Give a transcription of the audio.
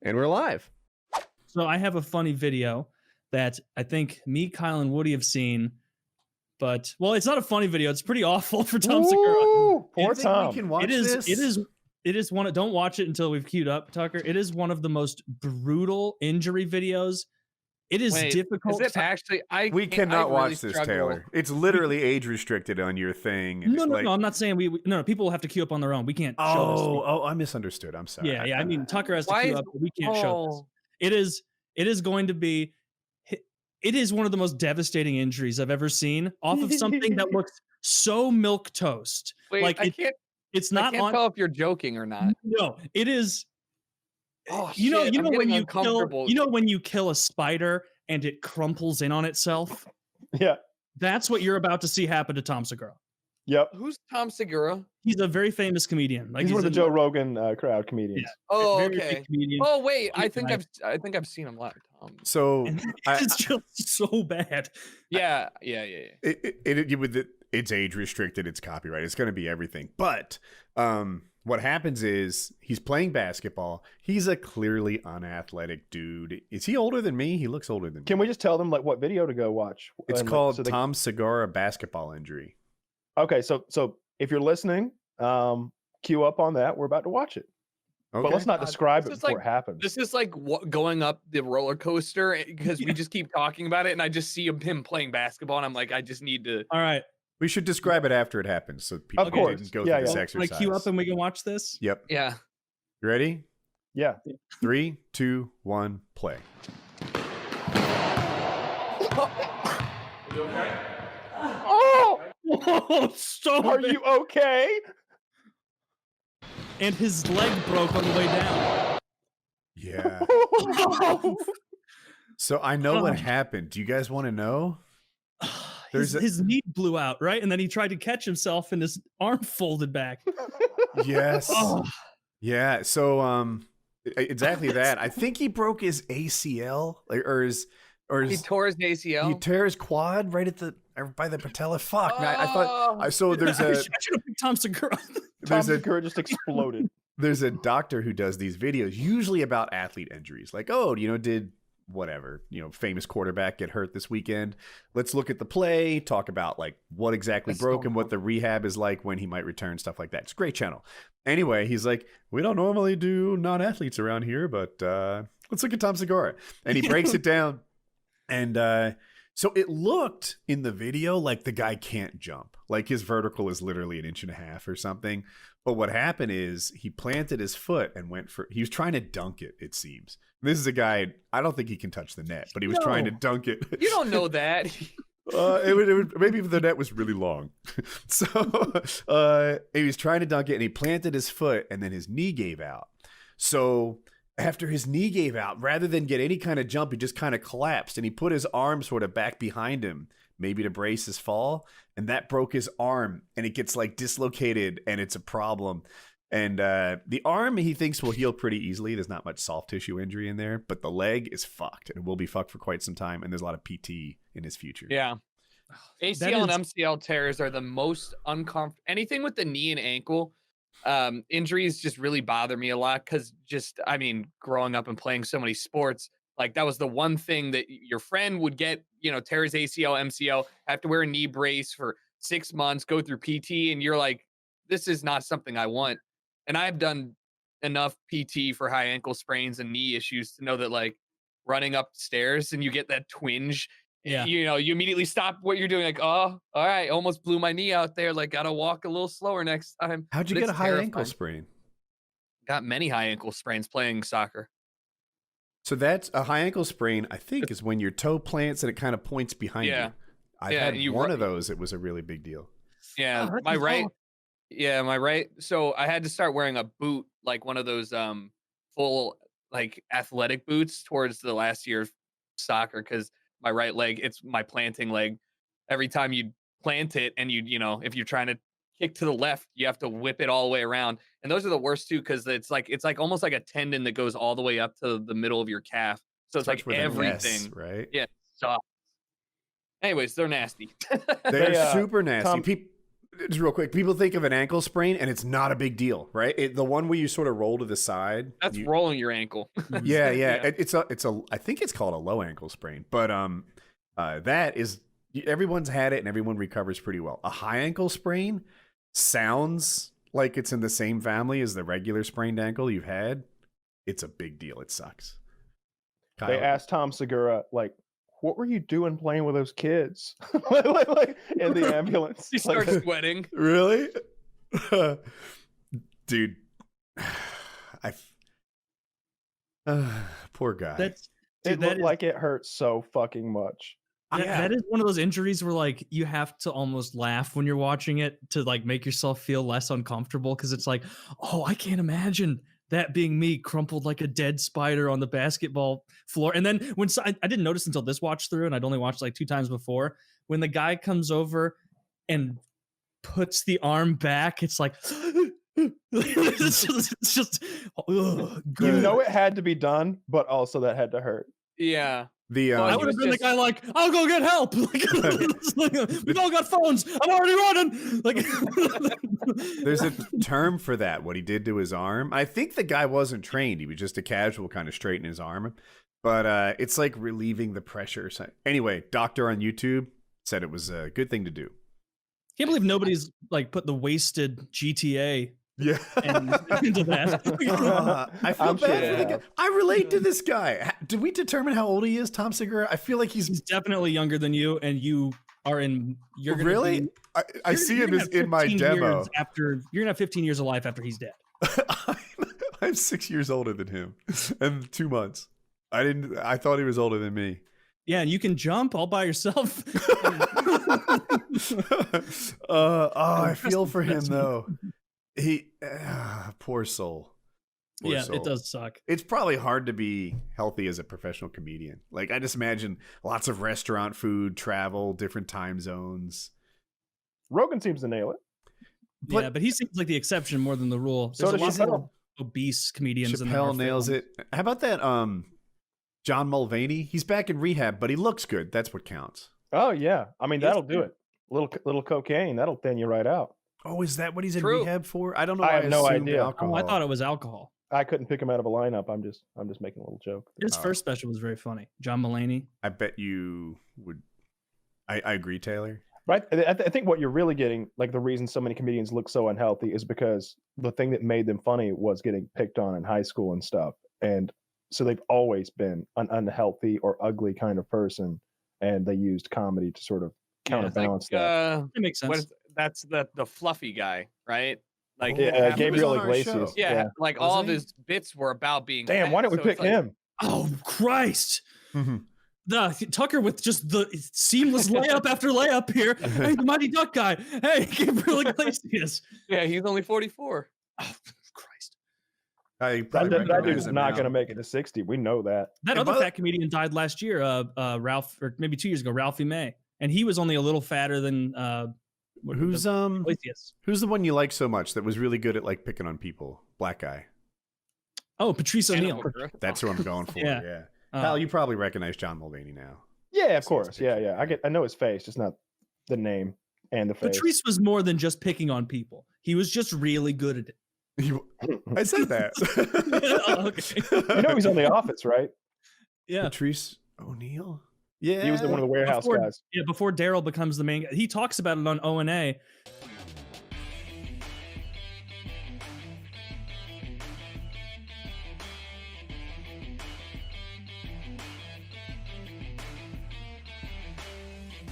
And we're live. So I have a funny video that I think me, Kyle, and Woody have seen. But, well, it's not a funny video. It's pretty awful for Tom Segura. Poor Tom. We can watch this? It is one. Don't watch it until we've queued up, Tucker. It is one of the most brutal injury videos. It is difficult. Is it actually? We cannot watch this, Taylor. It's literally age restricted on your thing. No, I'm not saying we. No, people will have to queue up on their own. We can't. Oh, I misunderstood. I'm sorry. Yeah. I mean, Tucker has to queue up, but we can't show this. It is going to be. It is one of the most devastating injuries I've ever seen off of something that looks so milquetoast. Wait, like I can't. It's not. I can't tell if you're joking or not. No, it is. Oh, you know when you kill, when you kill a spider and it crumples in on itself. Yeah, that's what you're about to see happen to Tom Segura. Yep. Who's Tom Segura? He's a very famous comedian. Like he's one of the Joe Rogan crowd comedians. Yeah. Oh, okay. Oh, wait. I think I've seen him live. So it's just so bad. Yeah. It's age restricted. It's copyright. It's going to be everything. But what happens is he's playing basketball. He's a clearly unathletic dude. Is he older than me? He looks older than me. Can we just tell them like what video to go watch? It's called Tom Segura basketball injury. Okay, so if you're listening, queue up on that. We're about to watch it. Okay. But let's not describe it before it happens. This is like going up the roller coaster because we just keep talking about it, and I just see him playing basketball, and I'm like, I just need to. All right. We should describe it after it happens so people can go through this exercise. Like queue up and we can watch this? Yep. Yeah. You ready? Yeah. 3, 2, 1, play. You okay? Oh! Stop Are you okay? And his leg broke on the way down. Yeah. So I know what happened. Do you guys want to know? His knee blew out, right? And then he tried to catch himself and his arm folded back. Yes. Yeah. So exactly that. I think he broke his ACL or he tore his ACL. He tore his quad right at by the patella. Fuck. Man, I thought so. There's I should have picked Tom Segura. Tom Segura just exploded. There's a doctor who does these videos, usually about athlete injuries. Like, did whatever, famous quarterback get hurt this weekend? Let's look at the play, talk about like what exactly broke and what the rehab is like when he might return, stuff like that. It's a great channel. Anyway, he's like, we don't normally do non-athletes around here, but let's look at Tom Segura. And he breaks it down. And so it looked in the video like the guy can't jump. Like his vertical is literally 1.5 inches or something. But what happened is he planted his foot and he was trying to dunk it, it seems. This is a guy, I don't think he can touch the net, but he was trying to dunk it. You don't know that. It would maybe if the net was really long. So he was trying to dunk it and he planted his foot and then his knee gave out. So after his knee gave out, rather than get any kind of jump, he just kind of collapsed and he put his arm sort of back behind him, maybe to brace his fall. And that broke his arm and it gets like dislocated and it's a problem. And the arm he thinks will heal pretty easily. There's not much soft tissue injury in there, but the leg is fucked and will be fucked for quite some time. And there's a lot of PT in his future. Yeah. ACL and MCL tears are the most uncomfortable. Anything with the knee and ankle injuries just really bother me a lot because growing up and playing so many sports, like that was the one thing that your friend would get, tear his ACL, MCL, have to wear a knee brace for 6 months, go through PT, and you're like, this is not something I want. And I've done enough PT for high ankle sprains and knee issues to know that like running upstairs and you get that twinge, you immediately stop what you're doing. Like, oh, all right, almost blew my knee out there. Like, gotta walk a little slower next time. How'd you get a high ankle sprain? Got many high ankle sprains playing soccer. So that's a high ankle sprain, I think, is when your toe plants and it kind of points behind you. I've had one of those. It was a really big deal. Yeah, my right. So I had to start wearing a boot, like one of those full like athletic boots towards the last year of soccer because my right leg, it's my planting leg. Every time you plant it and if you're trying to kick to the left, you have to whip it all the way around. And those are the worst too because it's like almost like a tendon that goes all the way up to the middle of your calf. So it's like everything, right? Yeah. So anyways, they're nasty. They're super nasty. just real quick, people think of an ankle sprain and it's not a big deal, right? The one where you sort of roll to the side. That's rolling your ankle. Yeah. It's a I think it's called a low ankle sprain, but that is, everyone's had it and everyone recovers pretty well. A high ankle sprain sounds like it's in the same family as the regular sprained ankle you've had. It's a big deal. It sucks. Kyle. They asked Tom Segura, like, what were you doing playing with those kids? like in the ambulance. He starts sweating. Really? Dude. Poor guy. It looked like it hurt so fucking much. That is one of those injuries where like you have to almost laugh when you're watching it to like make yourself feel less uncomfortable, because it's like, oh, I can't imagine that being me, crumpled like a dead spider on the basketball floor. And then when I didn't notice until this watch through, and I'd only watched like 2 times before, when the guy comes over and puts the arm back, it's like it's just you know it had to be done, but also that had to hurt. Yeah. I would have been the guy like, I'll go get help. We've all got phones. I'm already running. Like, there's a term for that. What he did to his arm. I think the guy wasn't trained. He was just a casual kind of straighten his arm. But it's like relieving the pressure. Anyway, doctor on YouTube said it was a good thing to do. Can't believe nobody's like put the wasted GTA. Yeah, into that. I feel bad for the guy. I relate to this guy. Did we determine how old he is, Tom Segura? I feel like he's definitely younger than you, and you are in. You're gonna really. I see him as in my demo. After you're gonna have 15 years of life after he's dead. I'm 6 years older than him, and 2 months. I thought he was older than me. Yeah, and you can jump all by yourself. I feel for him though. He poor soul. Poor soul. It does suck. It's probably hard to be healthy as a professional comedian. Like, I just imagine lots of restaurant food, travel, different time zones. Rogan seems to nail it. But he seems like the exception more than the rule. So does Chappelle. Obese comedians. Chappelle nails it. How about that? John Mulvaney. He's back in rehab, but he looks good. That's what counts. Oh yeah, I mean that'll do it. Little cocaine, that'll thin you right out. Oh, is that what he's in rehab for? I don't know. I have no idea. Oh, I thought it was alcohol. I couldn't pick him out of a lineup. I'm just making a little joke. His first special was very funny. John Mulaney. I bet you would. I agree, Taylor. Right. I think what you're really getting, like the reason so many comedians look so unhealthy, is because the thing that made them funny was getting picked on in high school and stuff, and so they've always been an unhealthy or ugly kind of person, and they used comedy to sort of counterbalance that. That makes sense. That's the fluffy guy, right? Like Gabriel Iglesias. Yeah, like all of his bits were about being. Damn, why didn't we pick him? Oh Christ! The Tucker with just the seamless layup after layup here. Hey, the Mighty Duck guy. Hey, Gabriel Iglesias. Yeah, he's only 44. Oh Christ! That dude's not going to make it to 60. We know that. That other fat comedian died last year. Ralph, or maybe 2 years ago. Ralphie May, and he was only a little fatter than. Who's the one you like so much that was really good at like picking on people? Black guy. Oh, Patrice O'Neal. That's who I'm going for. Yeah. Hal, you probably recognize John Mulvaney now. Yeah, of course. Yeah. I know his face, just not the name and the face. Patrice was more than just picking on people. He was just really good at it. I said that. Okay. You know he's on The Office, right? Yeah. Patrice O'Neal. Yeah, he was one of the warehouse guys. Yeah, before Daryl becomes the main guy. He talks about it on O&A.